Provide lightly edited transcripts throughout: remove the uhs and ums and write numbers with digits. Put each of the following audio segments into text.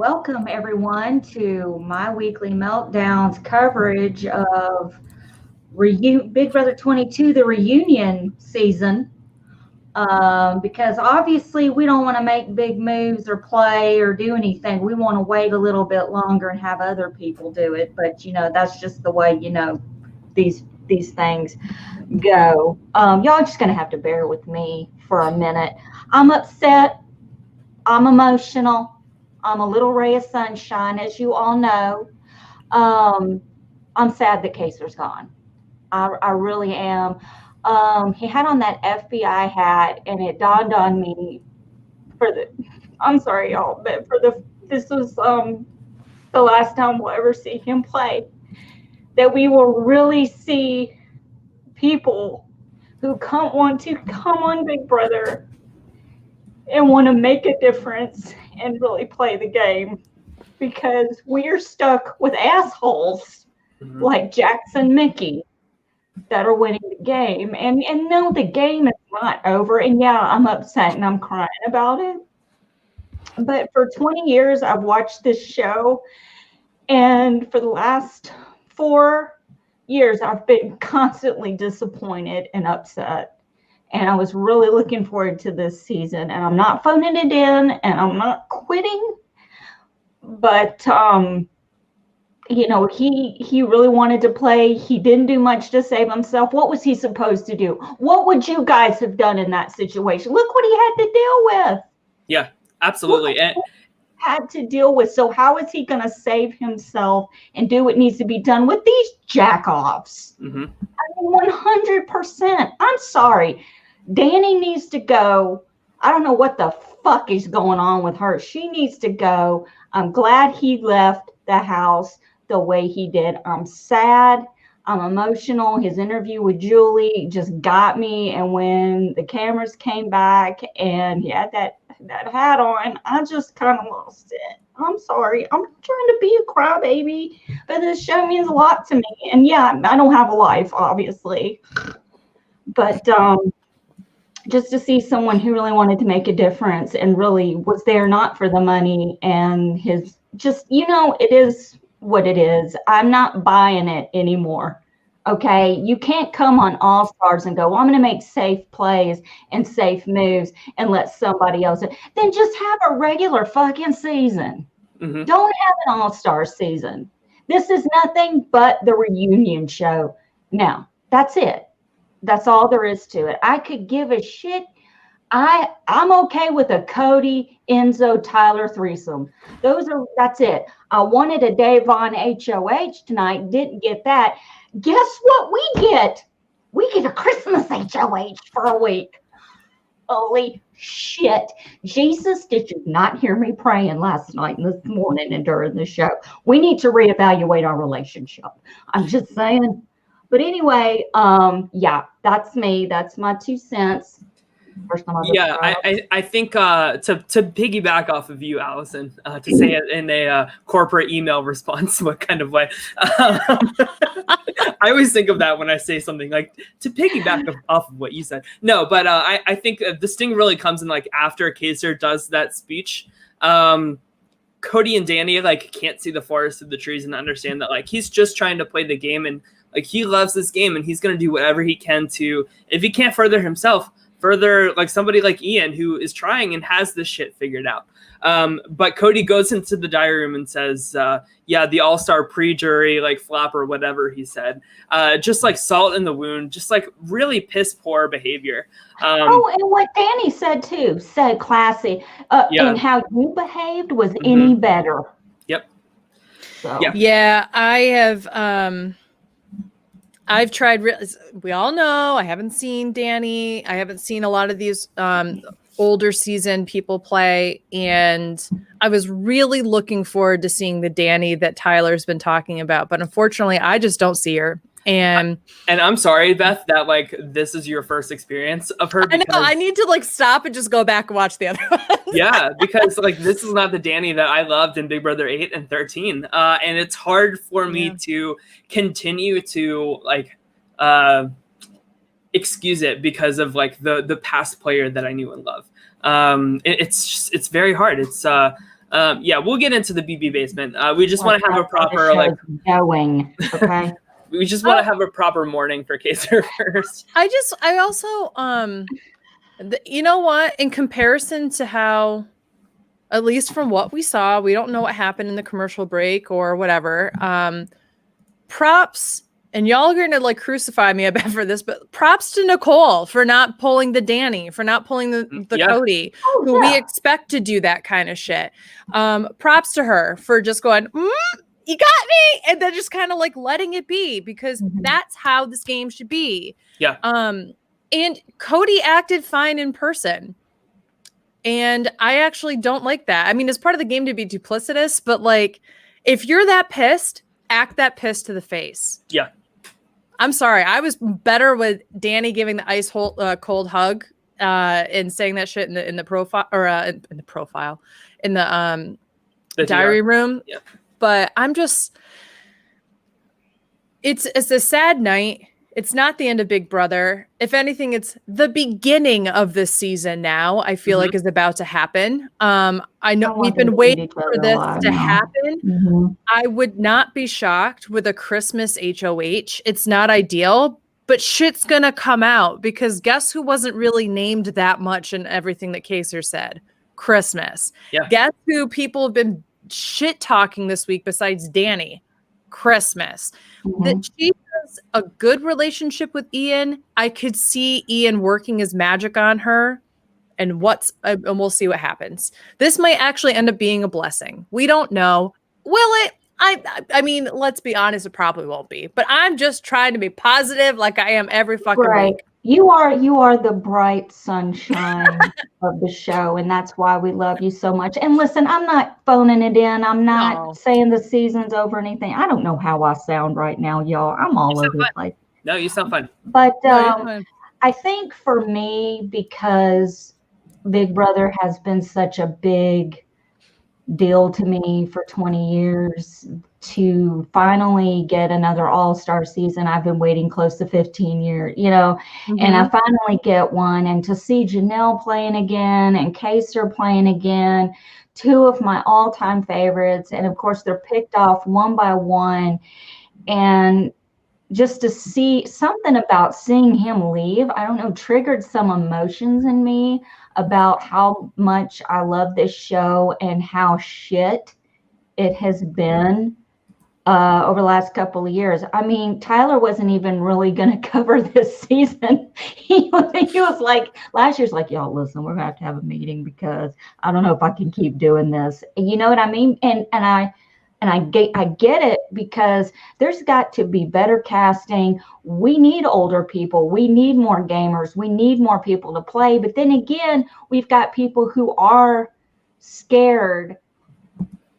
Welcome everyone to my weekly meltdowns coverage of Big Brother 22, the reunion season. Because obviously we don't want to make big moves or play or do anything. We want to wait a little bit longer and have other people do it. But that's just the way these things go. Y'all just gonna have to bear with me for a minute. I'm upset. I'm emotional. I'm a little ray of sunshine, as you all know. I'm sad that Kaysar's gone. I really am. He had on that FBI hat, and it dawned on me I'm sorry, y'all, but this was the last time we'll ever see him play. That we will really see people who want to come on Big Brother and want to make a difference and really play the game, because we're stuck with assholes like Jackson Mickey that are winning the game. And no, the game is not over. And yeah, I'm upset and I'm crying about it. But for 20 years, I've watched this show. And for the last 4 years, I've been constantly disappointed and upset. And I was really looking forward to this season. And I'm not phoning it in and I'm not quitting. But, he really wanted to play. He didn't do much to save himself. What was he supposed to do? What would you guys have done in that situation? Look what he had to deal with. Yeah, absolutely. Had to deal with. So how is he going to save himself and do what needs to be done with these jack-offs? I mean, 100%. I'm sorry. Danny needs to go. I don't know what the fuck is going on with her. She needs to go. I'm glad he left the house the way he did. I'm sad. I'm emotional. His interview with Julie just got me. And when the cameras came back and he had that hat on, I just kind of lost it. I'm sorry. I'm trying to be a crybaby, but this show means a lot to me. And yeah, I don't have a life, obviously. But just to see someone who really wanted to make a difference and really was there not for the money and his just, it is what it is. I'm not buying it anymore. Okay. You can't come on All Stars and go, well, I'm going to make safe plays and safe moves and let somebody else. Then just have a regular fucking season. Don't have an All Star season. This is nothing but the reunion show. Now, that's it. That's all there is to it. I could give a shit. I'm okay with a Cody, Enzo, Tyler threesome. That's it. I wanted a Davon HOH tonight. Didn't get that. Guess what we get? We get a Christmas HOH for a week. Holy shit. Jesus, did you not hear me praying last night and this morning and during the show? We need to reevaluate our relationship. I'm just saying. But anyway, yeah, that's me. That's my 2 cents. Yeah, I think to piggyback off of you, Allison, to say it in a corporate email response, what kind of way? I always think of that when I say something like to piggyback off of what you said. No, but I think the sting really comes in like after Kaysar does that speech. Cody and Danny can't see the forest of the trees and understand that he's just trying to play the game and he loves this game and he's going to do whatever he can to, if he can't further himself, further somebody like Ian who is trying and has this shit figured out. But Cody goes into the diary room and says, yeah, the all-star pre-jury flop or whatever he said, just salt in the wound, just really piss poor behavior. And what Danny said too, said classy, and how you behaved was any better. Yep. So. Yeah, I have, I've tried, we all know, I haven't seen Danny. I haven't seen a lot of these older season people play. And I was really looking forward to seeing the Danny that Tyler's been talking about. But unfortunately, I just don't see her. And I'm sorry, Beth, that this is your first experience of her. I know, I need to stop and just go back and watch the other ones. Yeah, because this is not the Danny that I loved in Big Brother 8 and 13. And it's hard for me to continue to excuse it because of the past player that I knew and love. It's very hard. It's Yeah, we'll get into the BB basement. We just want to have a proper going. Okay. We just want to have a proper morning for Kaysar first. I also you know what? In comparison to how, at least from what we saw, we don't know what happened in the commercial break or whatever. Props, and y'all are gonna like crucify me a bit for this, but props to Nicole for not pulling the Danny, for not pulling the Cody, who we expect to do that kind of shit. Props to her for just going, you got me, and then just kind of like letting it be, because that's how this game should be. Yeah. And Cody acted fine in person. And I actually don't like that. I mean, it's part of the game to be duplicitous, but like, if you're that pissed, act that pissed to the face. Yeah. I'm sorry. I was better with Danny giving the ice cold hug and saying that shit in the profile, or in the diary room. Yeah. But I'm just, it's a sad night. It's not the end of Big Brother. If anything, it's the beginning of this season now, I feel like is about to happen. I know we've been waiting for this to happen. I would not be shocked with a Christmas HOH. It's not ideal, but shit's going to come out, because guess who wasn't really named that much in everything that Kaysar said? Christmas. Yeah. Guess who people have been shit talking this week besides Danny? Christmas. That she has a good relationship with Ian. I could see Ian working his magic on her, and we'll see what happens. This might actually end up being a blessing. We don't know. Will it? I mean, let's be honest, it probably won't be. But I'm just trying to be positive, like I am every fucking week. You are the bright sunshine of the show, and that's why we love you so much. And listen, I'm not phoning it in. I'm not saying the season's over or anything. I don't know how I sound right now, y'all. I'm all over the place. No, you sound fine. But I think for me, because Big Brother has been such a big deal to me for 20 years, to finally get another all-star season. I've been waiting close to 15 years, and I finally get one. And to see Janelle playing again and Kaysar playing again, two of my all-time favorites. And of course, they're picked off one by one. And just to see something about seeing him leave, I don't know, triggered some emotions in me about how much I love this show and how shit it has been over the last couple of years. I mean, Tyler wasn't even really going to cover this season. He was like, last year's like, y'all, listen, we're going to have a meeting because I don't know if I can keep doing this. You know what I mean? And I get it, because there's got to be better casting. We need older people. We need more gamers. We need more people to play. But then again, we've got people who are scared.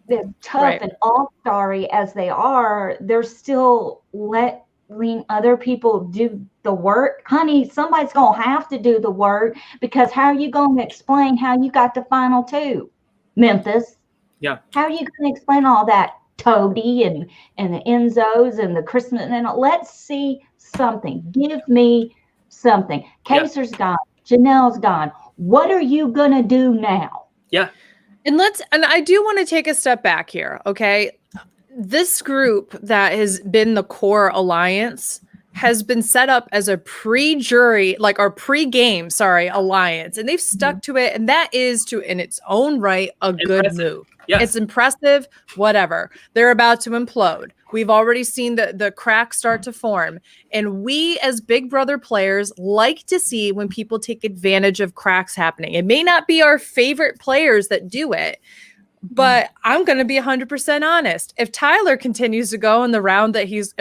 As tough and all-starry as they are, they're still letting other people do the work. Honey, somebody's going to have to do the work, because how are you going to explain how you got to final two? Memphis. Yeah. How are you going to explain all that? Toady and the Enzos and the Christmas. And let's see something. Give me something. Kaysar's gone. Janelle's gone. What are you going to do now? Yeah. And I do want to take a step back here. Okay. This group that has been the core alliance has been set up as a pre-jury, like our pre-game, alliance. And they've stuck to it. And that is in its own right, a good move. Yes. It's impressive, whatever. They're about to implode. We've already seen the cracks start to form. And we as Big Brother players like to see when people take advantage of cracks happening. It may not be our favorite players that do it, but I'm going to be 100% honest. If Tyler continues to go in the route that he's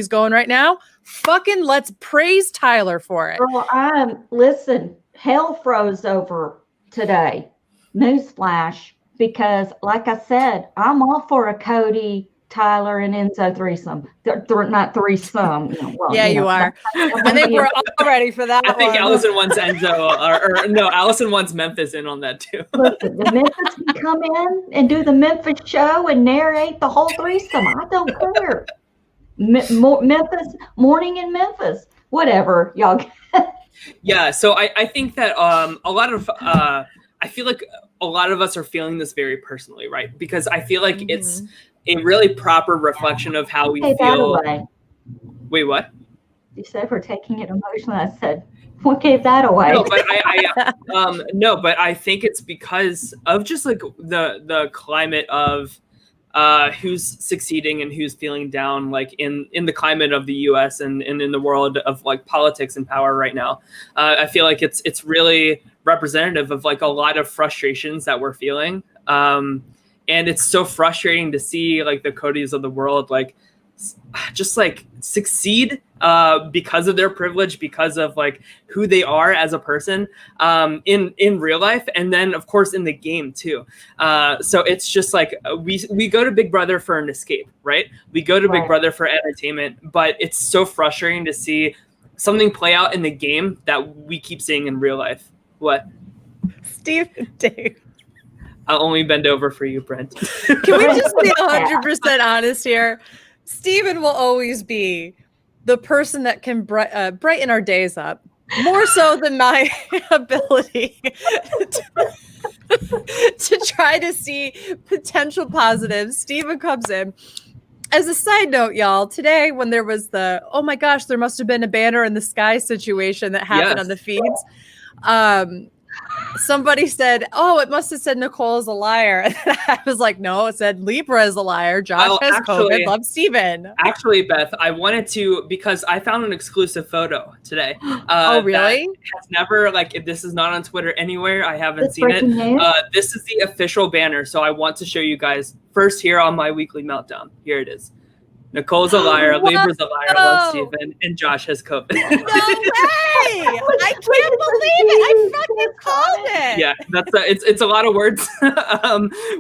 going right now, fucking let's praise Tyler for it. Girl, listen, hell froze over today. Newsflash. Because, like I said, I'm all for a Cody, Tyler, and Enzo threesome. Not threesome. You are. I think we're all ready for that. I think Allison wants Enzo, or no, Allison wants Memphis in on that too. Listen, the Memphis can come in and do the Memphis show and narrate the whole threesome. I don't care. Memphis, morning in Memphis, whatever, y'all. Yeah, so I think that a lot of I feel like a lot of us are feeling this very personally, right? Because I feel like it's a really proper reflection of how we feel. Wait, what? You said we're taking it emotionally. I said, what gave that away? No, but I think it's because of just like the climate of who's succeeding and who's feeling down, like in the climate of the U.S. and in the world of like politics and power right now. I feel like it's really representative of like a lot of frustrations that we're feeling. And it's so frustrating to see like the Codys of the world like just like succeed because of their privilege, because of like who they are as a person in real life, and then of course in the game too. So it's just like we go to Big Brother for an escape, right? We go to Big Brother for entertainment, but it's so frustrating to see something play out in the game that we keep seeing in real life. What? Steve and Dave. I'll only bend over for you, Brent. Can we just be 100% honest here? Steven will always be the person that can brighten our days up, more so than my ability to try to see potential positives. Steven comes in. As a side note, y'all, today when there was the, oh my gosh, there must have been a banner in the sky situation that happened on the feeds. Somebody said, oh, it must have said Nicole is a liar. And I was like, no, it said Libra is a liar. Josh has COVID. Love Steven. Actually, Beth, I wanted to, because I found an exclusive photo today. Oh, really? Has never, like, if this is not on Twitter anywhere, I haven't seen it. This is the official banner. So I want to show you guys first here on my weekly meltdown. Here it is. Nicole's a liar, Libra's a liar, love Steven, and Josh has COVID. No way! I can't believe it! I fucking called it! Yeah, that's it's a lot of words,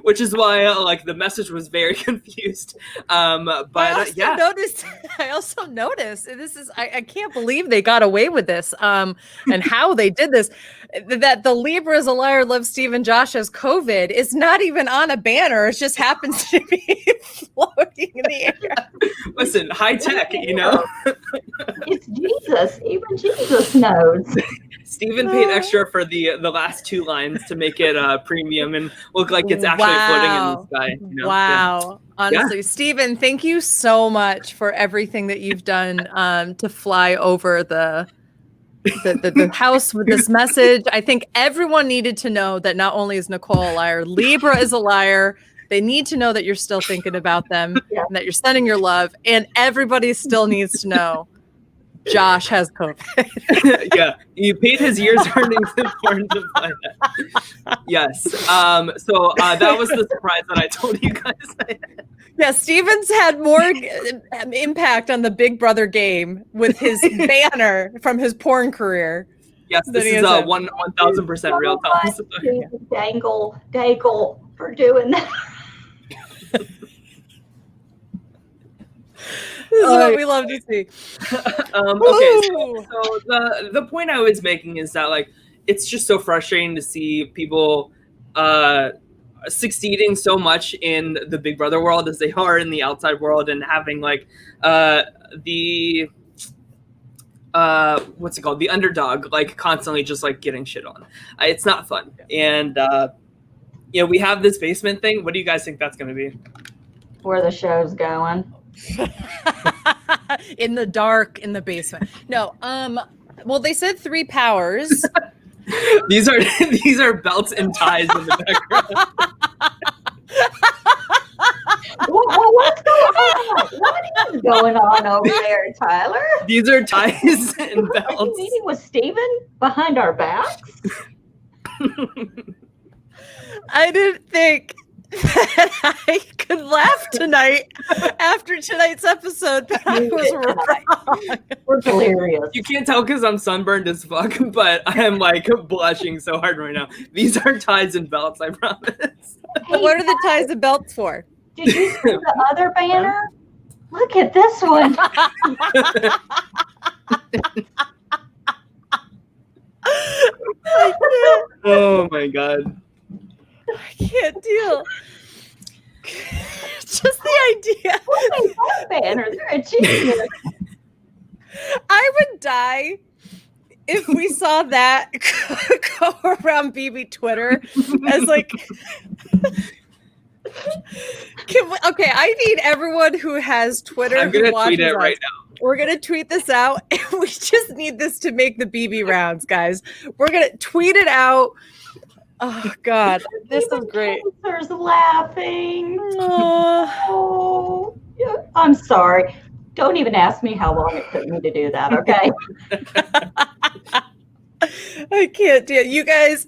which is why like the message was very confused. But I also noticed this is I can't believe they got away with this. And how they did this. That the Libra is a liar, love Steven, Josh has COVID is not even on a banner. It just happens to be floating in the air. Listen, high tech, you know. It's Jesus. Even Jesus knows. Steven paid extra for the last two lines to make it premium and look like it's actually floating in the sky. You know? Wow. Yeah. Honestly, Steven, thank you so much for everything that you've done to fly over the house with this message. I think everyone needed to know that not only is Nicole a liar, Libra is a liar. They need to know that you're still thinking about them and that you're sending your love. And everybody still needs to know Josh has COVID. Yeah, you paid his year's earnings in order to find that. Yes. So that was the surprise that I told you guys. Yeah, Steven's had more impact on the Big Brother game with his banner from his porn career. Yes, this is 1,000% real time. Dangle for doing that. This is what we love to see. Okay, so the point I was making is that like it's just so frustrating to see people succeeding so much in the Big Brother world as they are in the outside world, and having like the what's it called, the underdog, like constantly just like getting shit on. It's not fun. And you know, we have this basement thing. What do you guys think that's going to be? Where the show's going. In the dark, in the basement. No, well, they said 3 powers. These are belts and ties in the background. What's going on? What is going on over there, Tyler? These are ties and belts. Are you meeting with Steven behind our backs? I didn't think that I could laugh tonight after tonight's episode, but I was wrong. We're delirious. You can't tell because I'm sunburned as fuck, but I am like blushing so hard right now. These are ties and belts, I promise. Hey, what are the ties and belts for? Did you see the other banner? Look at this one. Oh my god. I can't deal. Just the idea. What banner? They're a genius. I would die if we saw that go around BB Twitter as like, okay, I need everyone who has Twitter. I'm gonna tweet it right now. We're gonna tweet this out. We just need this to make the BB rounds, guys. We're gonna tweet it out. Oh God, this is great. Kaysar's laughing. Oh, I'm sorry. Don't even ask me how long it took me to do that. Okay. I can't do it. You guys,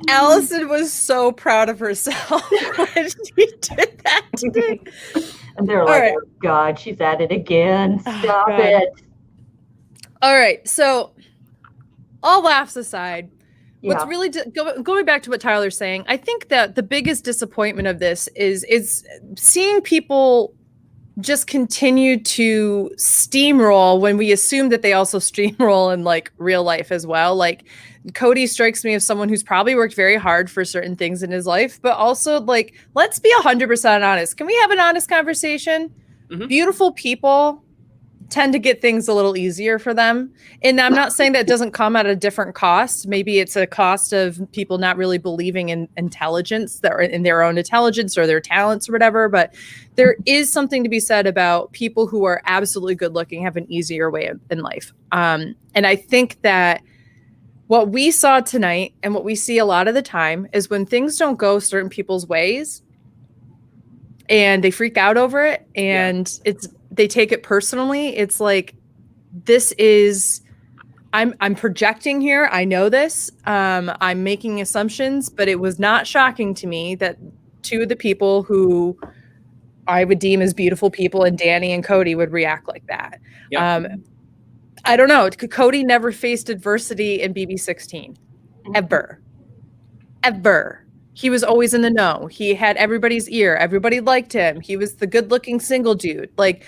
Allison was so proud of herself when she did that today. And they're like, oh God, she's at it again. Stop it. All right. So, all laughs aside, what's really going back to what Tyler's saying, I think that the biggest disappointment of this is seeing people just continue to steamroll when we assume that they also steamroll in like real life as well. Like Cody strikes me as someone who's probably worked very hard for certain things in his life, but also like, let's be 100% honest. Can we have an honest conversation? Mm-hmm. Beautiful people tend to get things a little easier for them. And I'm not saying that doesn't come at a different cost. Maybe it's a cost of people not really believing in intelligence, that in their own intelligence or their talents or whatever. But there is something to be said about people who are absolutely good looking have an easier way in life. And I think that what we saw tonight and what we see a lot of the time is when things don't go certain people's ways and they freak out over it and they take it personally. It's like, this is, I'm projecting here. I know this. I'm making assumptions, but it was not shocking to me that two of the people who I would deem as beautiful people, and Danny and Cody, would react like that. Yep. I don't know. Cody never faced adversity in BB16, ever. He was always in the know. He had everybody's ear. Everybody liked him. He was the good-looking single dude. Like,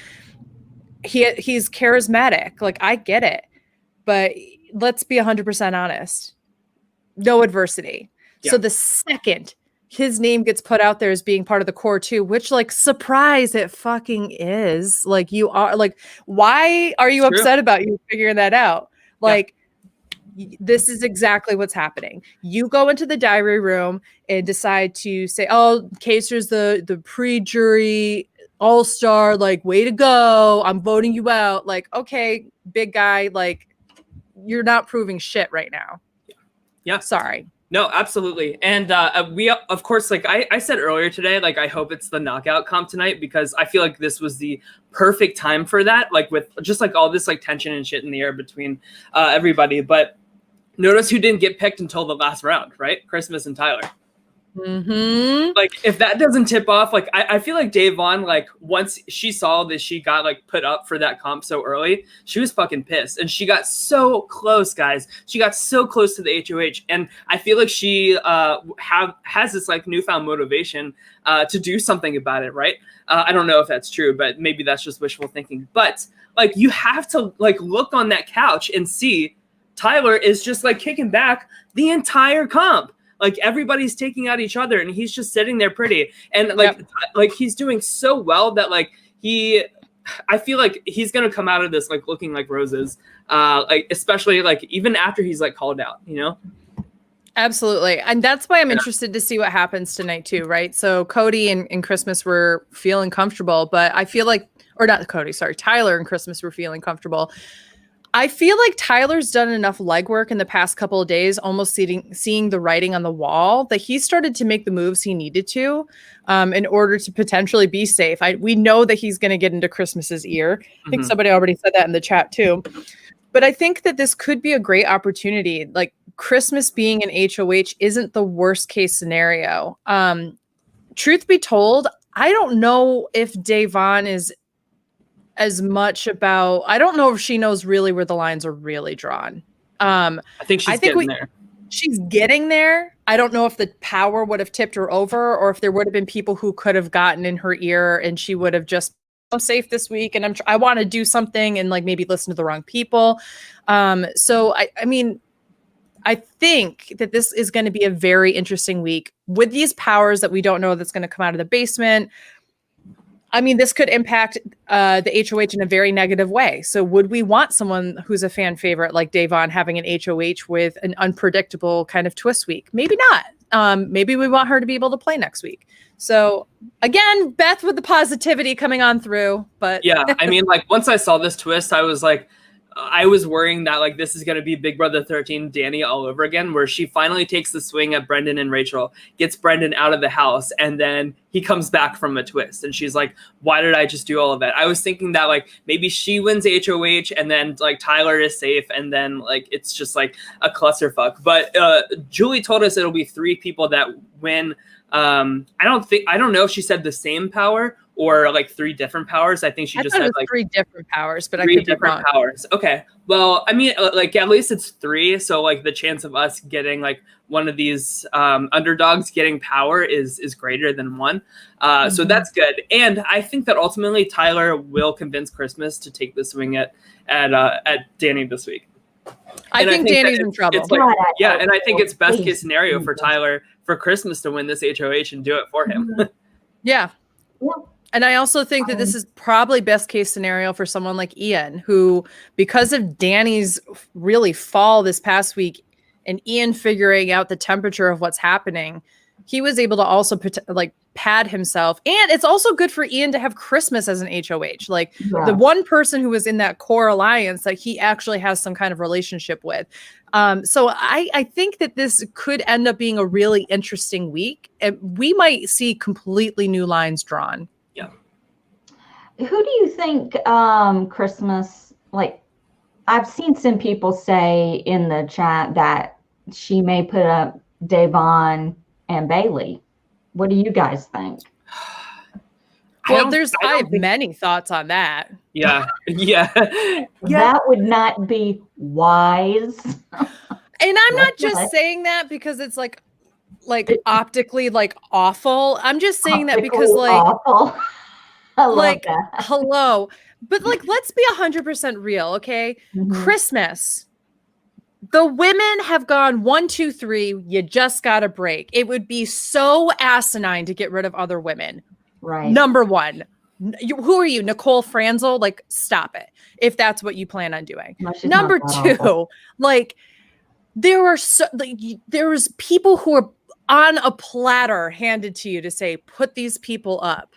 he's charismatic. Like, I get it. But let's be 100% honest. No adversity. Yeah. So the second his name gets put out there as being part of the core too, which, like, surprise it fucking is. Like, you are, like, why are you upset about you figuring that out? Like, this is exactly what's happening. You go into the diary room and decide to say, oh, Kaysar's the pre-jury all-star, like, way to go. I'm voting you out. Like, okay, big guy, like, you're not proving shit right now. Yeah. Sorry. No, absolutely. And we, of course, like I said earlier today, like, I hope it's the knockout comp tonight, because I feel like this was the perfect time for that. Like, with just like all this like tension and shit in the air between everybody. But notice who didn't get picked until the last round, right? Christmas and Tyler. Mm-hmm. Like, if that doesn't tip off, like, I feel like Dave Vaughn, like, once she saw that she got like put up for that comp so early, she was fucking pissed, and she got so close, guys. She got so close to the HOH, and I feel like she has this like newfound motivation to do something about it, right? I don't know if that's true, but maybe that's just wishful thinking. But like, you have to like look on that couch and see Tyler is just like kicking back the entire comp. Like, everybody's taking out each other, and he's just sitting there pretty. And like, like, he's doing so well that like I feel like he's gonna come out of this like looking like roses. Like, especially like even after he's like called out, you know? Absolutely. And that's why I'm interested to see what happens tonight too, right? So Cody and Christmas were feeling comfortable, but I feel like, or not Cody, sorry, Tyler and Christmas were feeling comfortable. I feel like Tyler's done enough legwork in the past couple of days, almost seeing the writing on the wall, that he started to make the moves he needed to in order to potentially be safe. We know that he's going to get into Christmas's ear. I think somebody already said that in the chat too. But I think that this could be a great opportunity. Like, Christmas being an HOH isn't the worst case scenario. Truth be told, I don't know if Davon is as much about, I don't know if she knows really where the lines are really drawn. I think she's getting there. She's getting there. I don't know if the power would have tipped her over, or if there would have been people who could have gotten in her ear and she would have just, I'm safe this week and I want to do something, and like maybe listen to the wrong people. So I mean, I think that this is going to be a very interesting week with these powers that we don't know that's going to come out of the basement. I mean, this could impact the HOH in a very negative way. So would we want someone who's a fan favorite like Davon having an HOH with an unpredictable kind of twist week? Maybe not. Maybe we want her to be able to play next week. So again, Beth with the positivity coming on through. But yeah, I mean, like once I saw this twist, I was like, I was worrying that like this is going to be Big Brother 13 Danny all over again, where she finally takes the swing at Brendan and Rachel, gets Brendan out of the house, and then he comes back from a twist. And she's like, why did I just do all of that? I was thinking that like maybe she wins HOH and then like Tyler is safe and then like it's just like a clusterfuck. But Julie told us it'll be 3 people that win. I don't know if she said the same power or like 3 different powers. I think she just said like 3 different powers, but 3 different powers. Okay. Well, I mean, like at least it's 3. So like the chance of us getting like one of these underdogs getting power is greater than 1. So that's good. And I think that ultimately Tyler will convince Christmas to take the swing at Danny this week. I think Danny's in trouble. It's like, yeah, and I think it's best case scenario for Tyler for Christmas to win this HOH and do it for him. Yeah. And I also think that this is probably best case scenario for someone like Ian, who, because of Danny's really fall this past week and Ian figuring out the temperature of what's happening, he was able to also like pad himself. And it's also good for Ian to have Christmas as an HOH. Like the one person who was in that core alliance that he actually has some kind of relationship with. So I think that this could end up being a really interesting week. And we might see completely new lines drawn. Who do you think Christmas, like, I've seen some people say in the chat that she may put up Davon and Bailey. What do you guys think? Well, I have many thoughts on that. Yeah. That would not be wise. And I'm not just saying that because it's like optically like awful. I'm just saying that because like awful. like hello, but like let's be 100% real, okay? Christmas, the women have gone 1, 2, 3. You just got a break. It would be so asinine to get rid of other women. Right. Number 1, who are you, Nicole Franzel? Like, stop it if that's what you plan on doing. No, Number 2, like there was people who are on a platter handed to you to say, put these people up.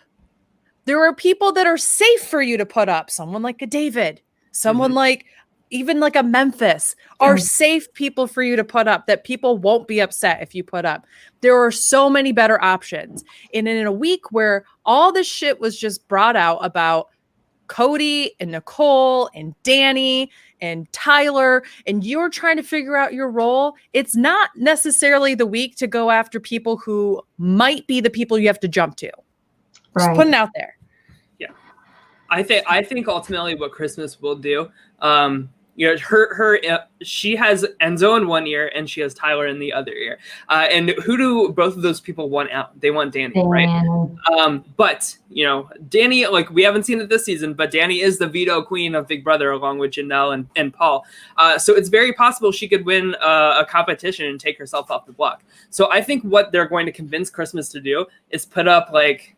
There are people that are safe for you to put up. Someone like a David, someone like even like a Memphis are safe people for you to put up that people won't be upset if you put up. There are so many better options. And in a week where all this shit was just brought out about Cody and Nicole and Danny and Tyler, and you're trying to figure out your role, it's not necessarily the week to go after people who might be the people you have to jump to. Just putting it out there. Yeah, I think ultimately what Christmas will do, she has Enzo in one ear and she has Tyler in the other ear. And who do both of those people want out? They want Danny, right? But Danny, like we haven't seen it this season, but Danny is the veto queen of Big Brother along with Janelle and Paul. So it's very possible she could win a competition and take herself off the block. So I think what they're going to convince Christmas to do is put up like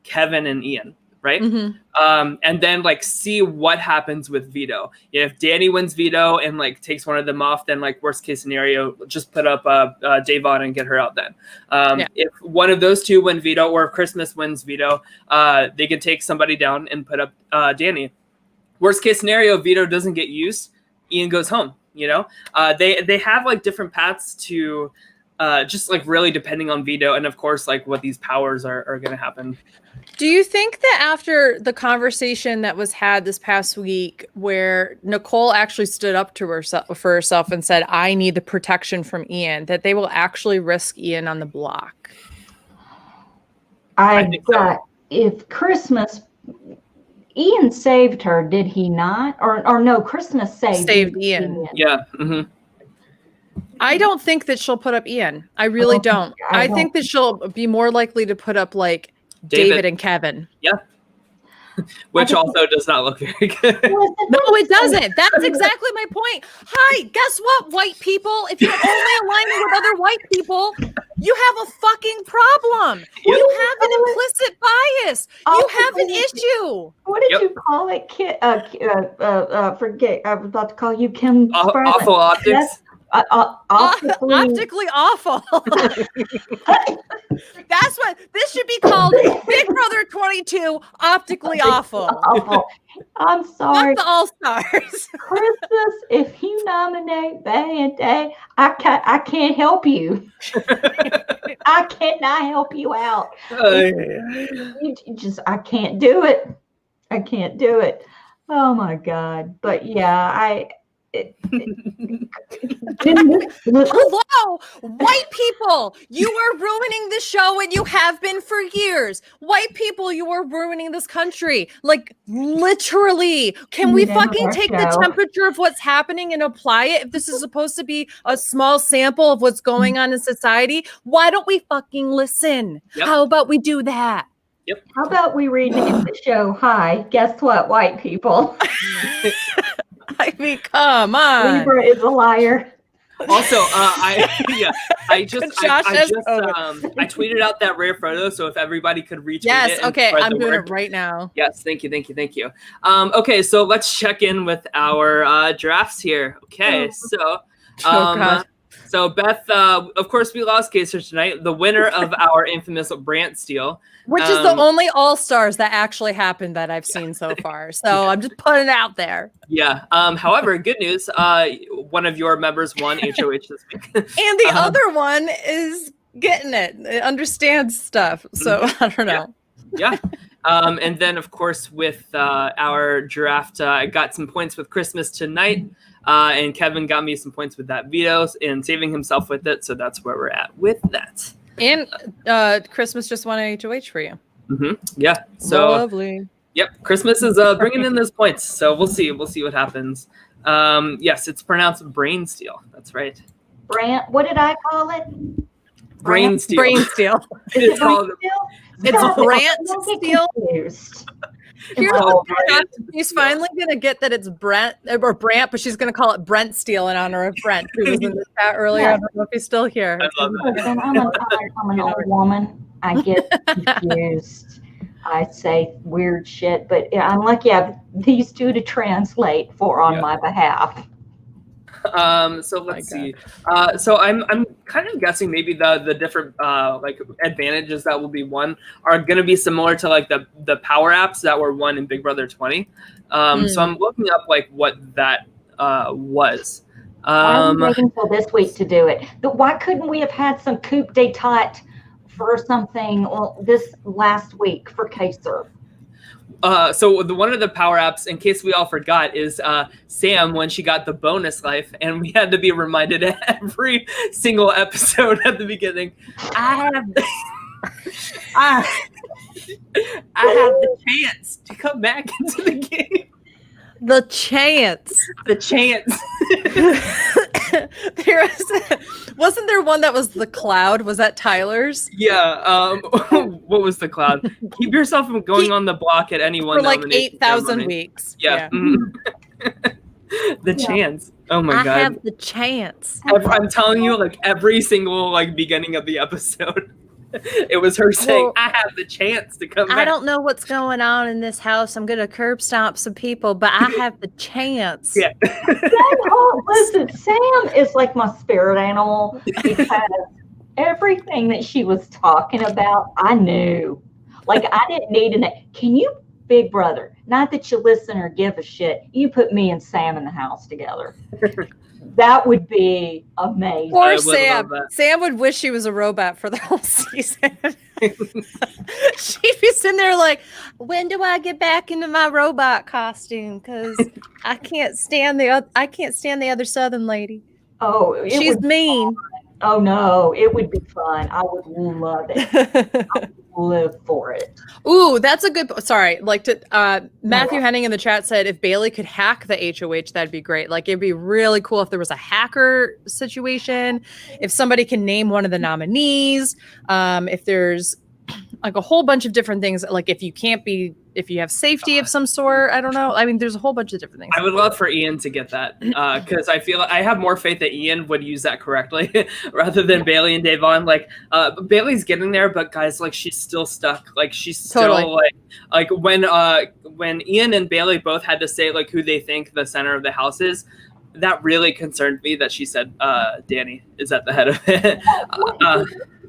Kevin and Ian, right? And then like see what happens with veto. If Danny wins veto and like takes one of them off, then like worst case scenario, just put up Davon and get her out then. If one of those 2 win veto, or if Christmas wins veto, they can take somebody down and put up Danny. Worst case scenario, veto doesn't get used, Ian goes home. They have like different paths to just like really depending on veto and of course like what these powers are going to happen. Do you think that after the conversation that was had this past week where Nicole actually stood up to herself and said, I need the protection from Ian, that they will actually risk Ian on the block? I think so. If Christmas, Ian saved her, did he not? Or no, Christmas saved Ian. Yeah. I don't think that she'll put up Ian. I really don't. I think that she'll be more likely to put up like David and Kevin. Yeah. which also does not look very good. No, it doesn't. That's exactly my point. Hi, guess what, white people? If you're only aligning with other white people, you have a fucking problem. You have an implicit bias. You have an issue. What did you call it? Forget. I was about to call you Kim. Awful optics. Optically awful. That's what this should be called. Big Brother 22, optically awful. I'm sorry. Fuck the All-Stars. Christmas, if you nominate Band-Aid, I can't help you. I cannot help you out. I can't do it. I can't do it. Oh my God. But yeah, Hello, white people, you are ruining the show and you have been for years. White people, you are ruining this country. Like, literally. Can we fucking take the temperature of what's happening and apply it? If this is supposed to be a small sample of what's going on in society, why don't we fucking listen? Yep. How about we do that? Yep. How about we read the show? Hi, guess what, white people? I mean, come on. Libra is a liar. Also, I tweeted out that rare photo, so if everybody could retweet it. Yes, okay, I'm doing it right now. Yes, thank you. Okay, so let's check in with our drafts here. Okay, so so Beth, of course, we lost Kaysar tonight, the winner of our infamous Rant steal. Which is the only All-Stars that actually happened that I've seen so far. So I'm just putting it out there. Yeah. However, good news. One of your members won HOH this week. And the other one is getting it. It understands stuff. So I don't know. Yeah. And then, of course, with our draft, I got some points with Christmas tonight. And Kevin got me some points with that veto and saving himself with it. So that's where we're at with that. And Christmas just won a HOH for you. Mm-hmm. Yeah. So lovely. Yep. Christmas is bringing in those points. So we'll see. We'll see what happens. Yes, it's pronounced brain steal. That's right. Rant. What did I call it? Brain steal. Brain steal. It's called. It's Rant steal. She's finally gonna get that it's Brent, but she's gonna call it Brent Steele in honor of Brent, who was in the chat earlier. Yeah. I don't know if he's still here. I love it. I'm an old woman. I get confused. I say weird shit, but I'm lucky I have these two to translate for on my behalf. So let's see. So I'm kind of guessing maybe the different like advantages that will be won are going to be similar to like the power apps that were won in Big Brother 20. So I'm looking up like what that was. I'm waiting until this week to do it. But why couldn't we have had some coup d'état for something this last week for Kaysar? So one of the power apps, in case we all forgot, is Sam when she got the bonus life, and we had to be reminded every single episode at the beginning. I have the chance to come back into the game. The chance. Wasn't there one that was the cloud? Was that Tyler's? Yeah. What was the cloud? Keep yourself from going on the block at any one for like 8,000 weeks. Yeah. The chance. Oh my God. I have the chance. I'm telling you, like every single like beginning of the episode, it was her saying, I have the chance to come back. I don't know what's going on in this house. I'm going to curb stomp some people, but I have the chance. Yeah. Listen, Sam is like my spirit animal because everything that she was talking about, I knew. Like, I didn't need can you, Big Brother, not that you listen or give a shit, you put me and Sam in the house together. That would be amazing. Poor Sam. Sam would wish she was a robot for the whole season. She'd be sitting there like, when do I get back into my robot costume? Because I can't stand the other Southern lady. Oh, she's mean. Oh no, it would be fun. I would love it. I would live for it. Ooh, that's a good. Sorry, like to Matthew Henning in the chat said if Bailey could hack the HOH, that'd be great. Like it'd be really cool if there was a hacker situation. If somebody can name one of the nominees, if there's like a whole bunch of different things. Like if if you have safety of some sort. I don't know. I mean, there's a whole bunch of different things. I would love for Ian to get that because I feel I have more faith that Ian would use that correctly rather than Bailey and Davon. Like Bailey's getting there, but guys, like she's still stuck. Like she's still like when Ian and Bailey both had to say like who they think the center of the house is. That really concerned me that she said Danny is at the head of it.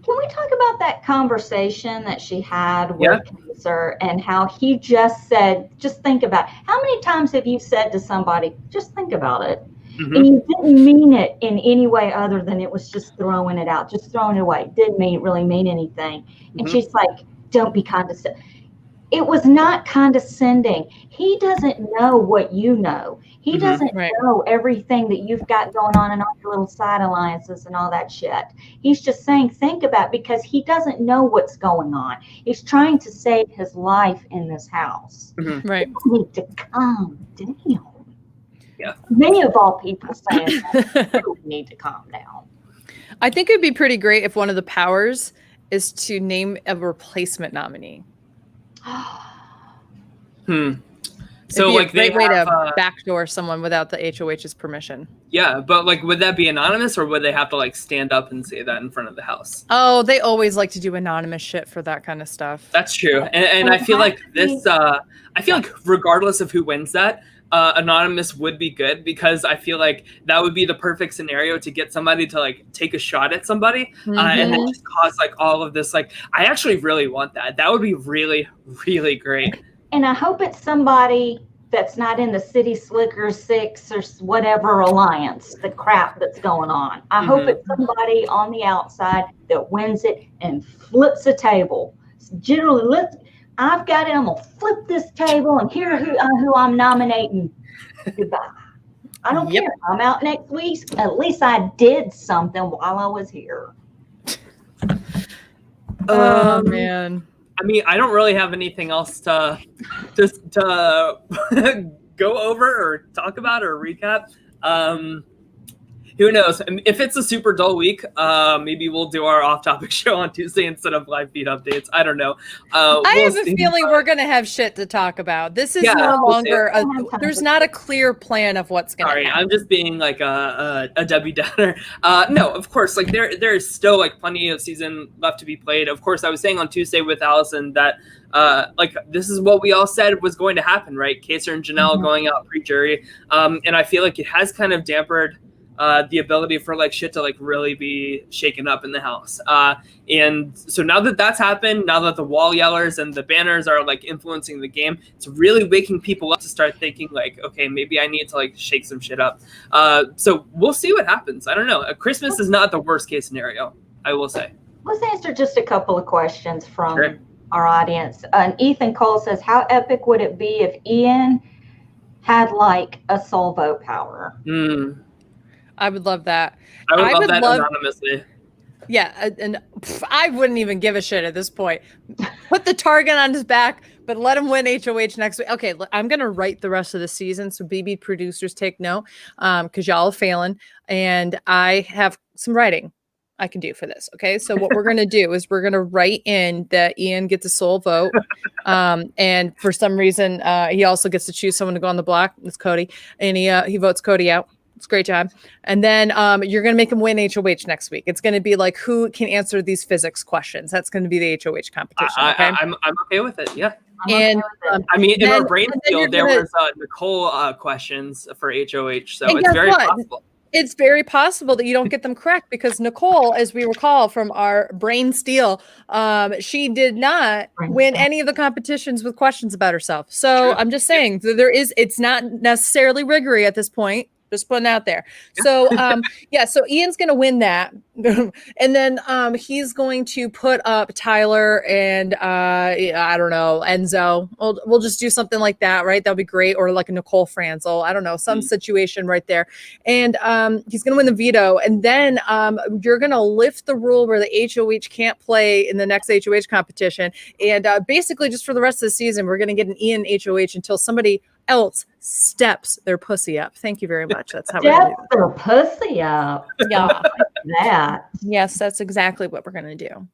Can we talk about that conversation that she had with Kaysar and how he just said, just think about it. How many times have you said to somebody, just think about it? Mm-hmm. And you didn't mean it in any way other than it was just throwing it out, just throwing it away. Didn't really mean anything. And she's like, don't be condescending. It was not condescending. He doesn't know what you know. He doesn't know everything that you've got going on and all your little side alliances and all that shit. He's just saying, think about it, because he doesn't know what's going on. He's trying to save his life in this house. Right. You need to calm down. Yeah. Many of all people saying you need to calm down. I think it'd be pretty great if one of the powers is to name a replacement nominee. So like they way to backdoor someone without the HOH's permission. Yeah, but like would that be anonymous or would they have to like stand up and say that in front of the house? Oh, they always like to do anonymous shit for that kind of stuff. That's true. And I feel like this I feel like regardless of who wins that, anonymous would be good because I feel like that would be the perfect scenario to get somebody to like take a shot at somebody and then just cause like all of this. Like I actually really want that. That would be really, really great. And I hope it's somebody that's not in the City Slickers 6 or whatever alliance, the crap that's going on. I hope it's somebody on the outside that wins it and flips a table. Generally, I've got it. I'm going to flip this table and hear who I'm nominating. Goodbye. I don't care. I'm out next week. At least I did something while I was here. Oh, man. I mean, I don't really have anything else to go over or talk about or recap. Who knows? If it's a super dull week, maybe we'll do our off-topic show on Tuesday instead of live feed updates. I don't know. I have a feeling we're going to have shit to talk about. This is no longer there's not a clear plan of what's going to happen. Sorry, I'm just being like a Debbie Downer. No, of course, like there is still like plenty of season left to be played. Of course, I was saying on Tuesday with Allison that like this is what we all said was going to happen, right? Kaysar and Janelle going out pre-jury, and I feel like it has kind of dampened the ability for like shit to like really be shaken up in the house. And so now that that's happened, now that the wall yellers and the banners are like influencing the game, it's really waking people up to start thinking like, okay, maybe I need to like shake some shit up. So we'll see what happens. I don't know. Christmas is not the worst case scenario, I will say. Let's answer just a couple of questions from our audience. Ethan Cole says, how epic would it be if Ian had like a soul vote power? I would love that. I would love that anonymously. Yeah, and I wouldn't even give a shit at this point. Put the target on his back, but let him win HOH next week. Okay, I'm going to write the rest of the season, so BB producers take note, because y'all are failing, and I have some writing I can do for this. Okay, so what we're going to do is we're going to write in that Ian gets a sole vote, and for some reason, he also gets to choose someone to go on the block. It's Cody, and he votes Cody out. It's a great job. And then you're going to make him win HOH next week. It's going to be like, who can answer these physics questions? That's going to be the HOH competition. Okay? I'm okay with it. Yeah. And I mean, in our brain field, there was Nicole questions for HOH. So it's very possible. It's very possible that you don't get them correct because Nicole, as we recall from our brain steal, she did not win any of the competitions with questions about herself. So I'm just saying it's not necessarily Riggery at this point. Just putting it out there. So, so Ian's going to win that. And then he's going to put up Tyler and, I don't know, Enzo. We'll just do something like that, right? That'll be great. Or like a Nicole Franzel. I don't know, some situation right there. And he's going to win the veto. And then you're going to lift the rule where the HOH can't play in the next HOH competition. And basically just for the rest of the season, we're going to get an Ian HOH until somebody else steps their pussy up. Thank you very much. That's how we're going to do it. Their pussy up. Yeah. That. Yes, that's exactly what we're going to do.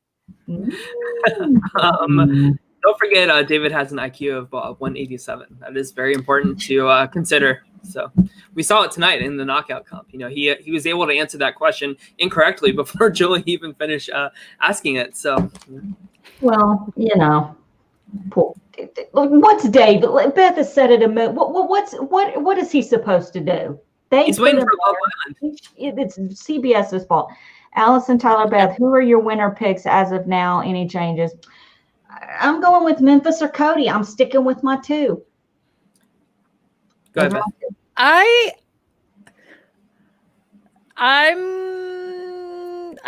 don't forget, David has an IQ of 187. That is very important to consider. So we saw it tonight in the knockout comp. He was able to answer that question incorrectly before Julie even finished asking it. So, well, what's Dave? Beth has said it a minute. What is he supposed to do? He's waiting for Love Island. It's CBS's fault. Allison, Tyler, Beth, who are your winner picks as of now? Any changes? I'm going with Memphis or Cody. I'm sticking with my 2. Go ahead, Beth.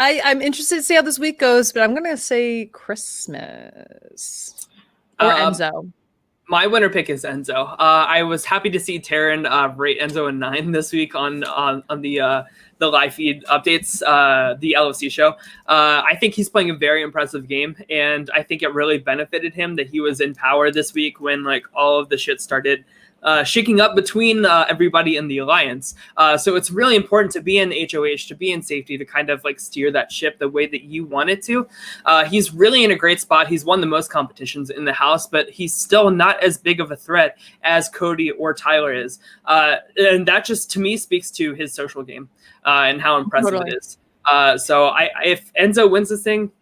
I'm interested to see how this week goes, but I'm gonna say Christmas or Enzo. My winner pick is Enzo. I was happy to see Taryn rate Enzo a 9 this week on the live feed updates, the LFC show. I think he's playing a very impressive game, and I think it really benefited him that he was in power this week when all of the shit started shaking up between everybody in the alliance. So it's really important to be in HOH, to be in safety, to kind of steer that ship the way that you want it to. He's really in a great spot. He's won the most competitions in the house, but he's still not as big of a threat as Cody or Tyler is. And that just, to me, speaks to his social game and how impressive it is. So if Enzo wins this thing,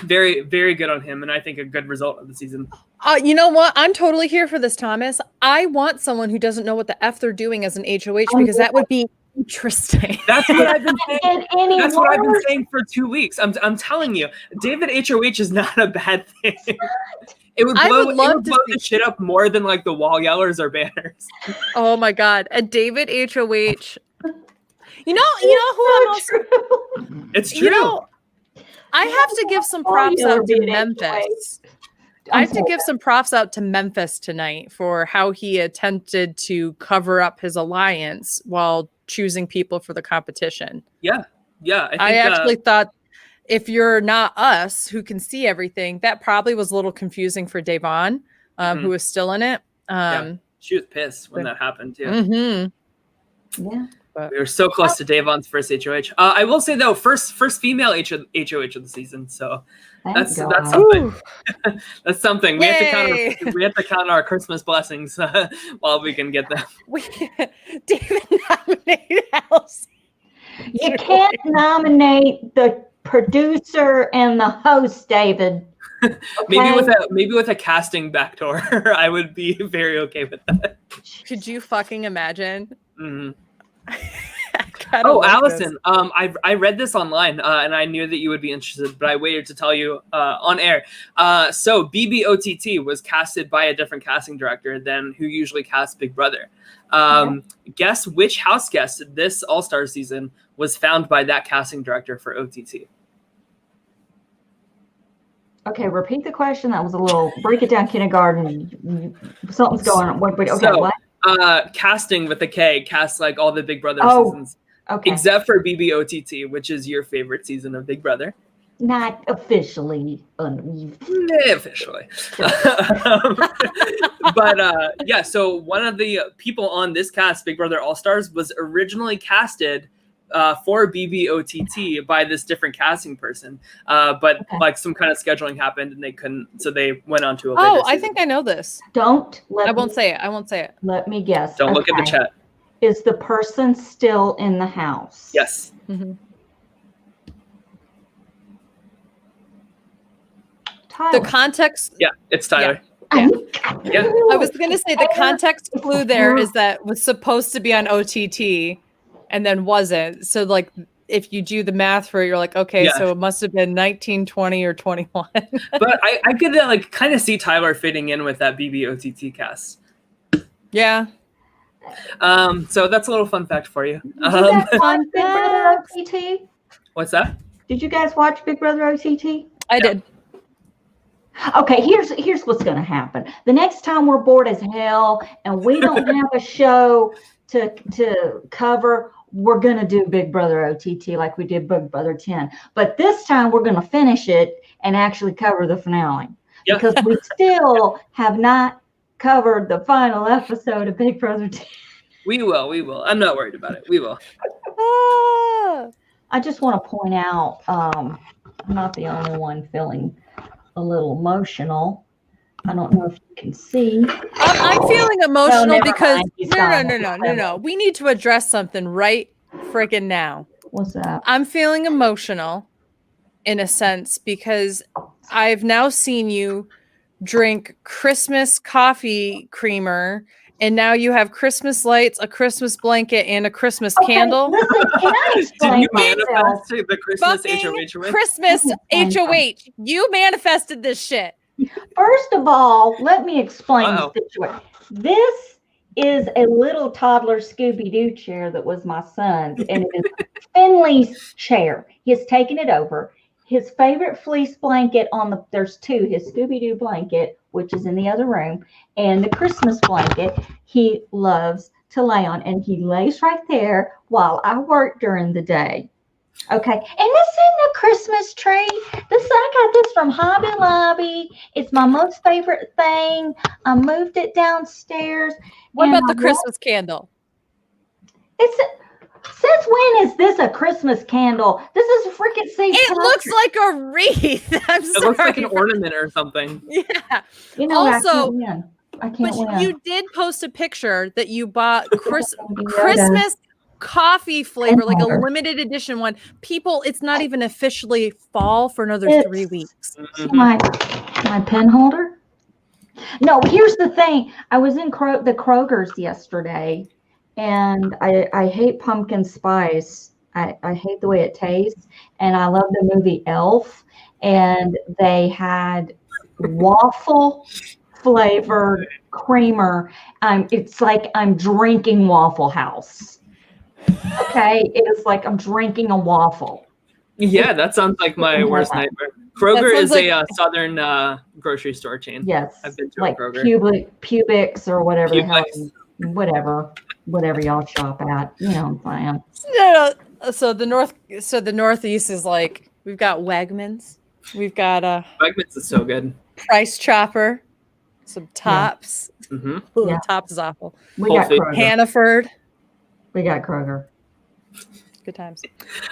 very, very good on him, and I think a good result of the season. You know what? I'm totally here for this, Thomas. I want someone who doesn't know what the F they're doing as an HOH, because that would be interesting. That's what I've been saying. That's what I've been saying for 2 weeks. I'm telling you, David HOH is not a bad thing. It would blow the shit up more than the wall yellers or banners. Oh my God. A David HOH. You know who I'm also. It's true. I have to give some props out to Memphis. I have to give some props out to Memphis tonight for how he attempted to cover up his alliance while choosing people for the competition. Yeah. I actually thought, if you're not us who can see everything, that probably was a little confusing for Davon, who was still in it. She was pissed when that happened too. Mm-hmm. Yeah. We were so close to Davon's first HOH. I will say though, first female HOH of the season. So that's something. That's something. We have to count our Christmas blessings while we can get them. David nominated Allison. You can't nominate the producer and the host, David. Okay? Maybe with a casting backdoor, I would be very okay with that. Could you fucking imagine? Mm-hmm. Allison, I read this online and I knew that you would be interested, but I waited to tell you on air. So BBOTT was casted by a different casting director than who usually casts Big Brother. Guess which house guest this All-Star season was found by that casting director for OTT? Okay, repeat the question. That was a little break it down kindergarten. Something's going on. What? Casting with a K, cast all the Big Brother seasons. Okay. Except for BBOTT, which is your favorite season of Big Brother. Not officially. Officially. But so one of the people on this cast, Big Brother All-Stars, was originally casted for BBOTT by this different casting person. But some kind of scheduling happened and they couldn't, so they went on to a later season. I think I know this. I won't say it. Let me guess. Don't look at the chat. Is the person still in the house? Yes. Mm-hmm. Tyler. The context. Yeah, it's Tyler. Yeah. I was going to say the context clue there is that was supposed to be on OTT and then wasn't. So if you do the math for it, you're like, okay, so it must have been 19, 20, or 21. But I could kind of see Tyler fitting in with that BBOTT cast. Yeah. So that's a little fun fact for you. Did you guys watch Big Brother OTT? What's that? Did you guys watch Big Brother OTT? I did. Okay, here's what's going to happen. The next time we're bored as hell and we don't have a show to cover, we're going to do Big Brother OTT like we did Big Brother 10. But this time we're going to finish it and actually cover the finale. Yep. Because we still have not covered the final episode of Big Brother 10. We will. I'm not worried about it. We will. I just want to point out, I'm not the only one feeling a little emotional. I don't know if you can see. I'm feeling emotional never because mind. He's no. We need to address something right freaking now. What's that? I'm feeling emotional in a sense because I've now seen you drink Christmas coffee creamer, and now you have Christmas lights, a Christmas blanket, and a Christmas candle. Listen, can I explain Did you myself? manifest the Christmas Fucking HOH? Christmas HOH. You manifested this shit. First of all, let me explain Uh-oh. the situation. This is a little toddler Scooby-Doo chair that was my son's, and it is Finley's chair. He has taken it over. His favorite fleece blanket there's two, his Scooby-Doo blanket, which is in the other room, and the Christmas blanket he loves to lay on, and he lays right there while I work during the day. Okay, and this isn't a Christmas tree. I got this from Hobby Lobby. It's my most favorite thing. I moved it downstairs. What about the Christmas candle? Since when is this a Christmas candle? This is a freaking St. It looks like a wreath. I'm sorry. It looks like an ornament or something. Yeah. You know, Also, I can't win. You did post a picture that you bought Christmas coffee flavor, like a limited edition one. People, it's not even officially fall for another 3 weeks. My pen holder? No, here's the thing. I was in the Kroger's yesterday, and I hate pumpkin spice. I hate the way it tastes, and I love the movie Elf, and they had waffle flavored creamer. It's like I'm drinking Waffle House. Okay, it is like I'm drinking a waffle. Yeah, that sounds like my worst nightmare. Kroger is a southern grocery store chain. Yes, I've been to like Kroger. Publix or whatever the hell, whatever y'all shop at. You know what I'm saying? No. So the Northeast is like we've got Wegmans, we've got Wegmans is so good. Price Chopper, some Tops. Yeah. Mm-hmm. Ooh, Tops is awful. We got Kroger. Hannaford. We got Kroger. Good times.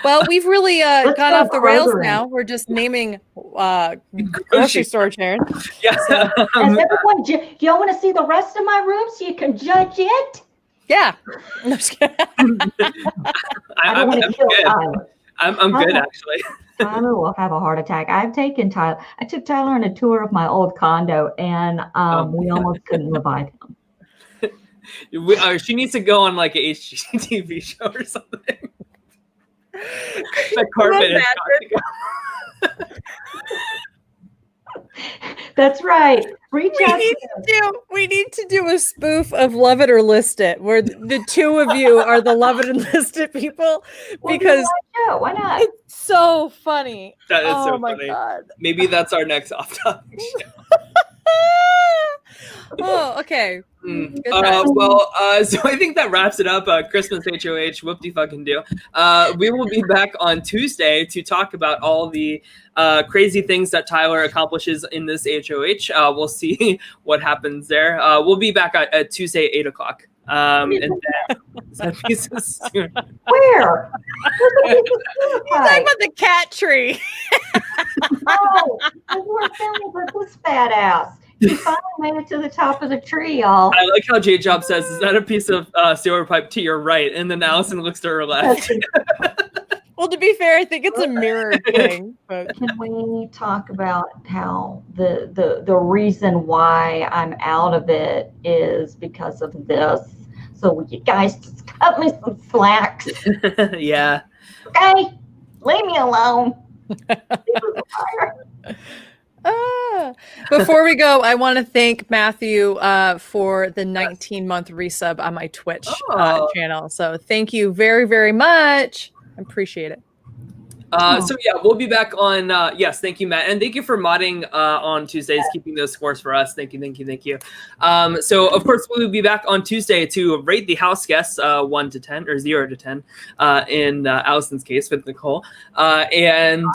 Well, we've really gone off the rails now. We're just naming grocery store chains. Yeah. So, everyone, do y'all want to see the rest of my room so you can judge it? Yeah. No, I'm just kidding. I don't want to kill Tyler. I'm good, actually. Tyler will have a heart attack. I took Tyler on a tour of my old condo, and we almost couldn't revive him. She needs to go on like a HGTV show or something. The carpet has got to go. That's right. We need to do a spoof of Love It or List It, where the two of you are the Love It and List It people, because why not? It's so funny. That is so my funny. God. Maybe that's our next off-topic show. Oh, okay. So I think that wraps it up. Christmas HOH, whoop-de-fucking-do. We will be back on Tuesday to talk about all the crazy things that Tyler accomplishes in this HOH. We'll see what happens there. We'll be back at Tuesday, 8 o'clock. And then soon. Where? You're talking about the cat tree. Oh, we're filming with this badass. He finally made it to the top of the tree, y'all. I like how J-Job says, is that a piece of sewer pipe to your right? And then Allison looks to her left. Well, to be fair, I think it's a mirrored thing. But. Can we talk about how the reason why I'm out of it is because of this? So will you guys just cut me some slack? Yeah. Okay? Leave me alone. Before we go, I want to thank Matthew for the 19-month resub on my Twitch channel. So thank you very, very much. I appreciate it. So yeah, we'll be back on. Yes, thank you, Matt, and thank you for modding on Tuesdays, keeping those scores for us. Thank you. So of course we will be back on Tuesday to rate the house guests 1 to 10 or 0 to 10 in Allison's case with Nicole, and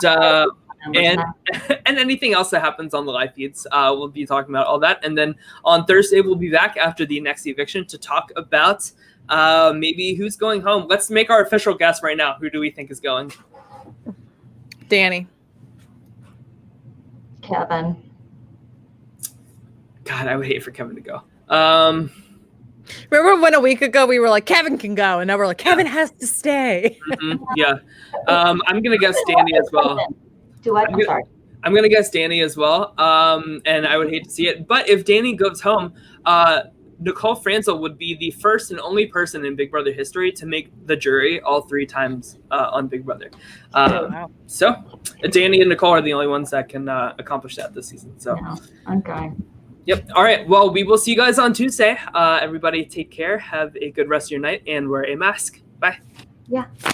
anything else that happens on the live feeds. We'll be talking about all that, and then on Thursday we'll be back after the next eviction to talk about maybe who's going home. Let's make our official guess right now. Who do we think is going? Danny. Kevin. God, I would hate for Kevin to go. Remember when a week ago we were like, Kevin can go, and now we're like, Kevin has to stay. Yeah. I'm gonna guess Danny as well. I'm sorry. I'm gonna guess Danny as well. And I would hate to see it, but if Danny goes home, Nicole Franzel would be the first and only person in Big Brother history to make the jury all 3 times on Big Brother. Wow. So Danny and Nicole are the only ones that can accomplish that this season. So okay. Yep. All right. Well, we will see you guys on Tuesday. Everybody take care. Have a good rest of your night and wear a mask. Bye. Yeah.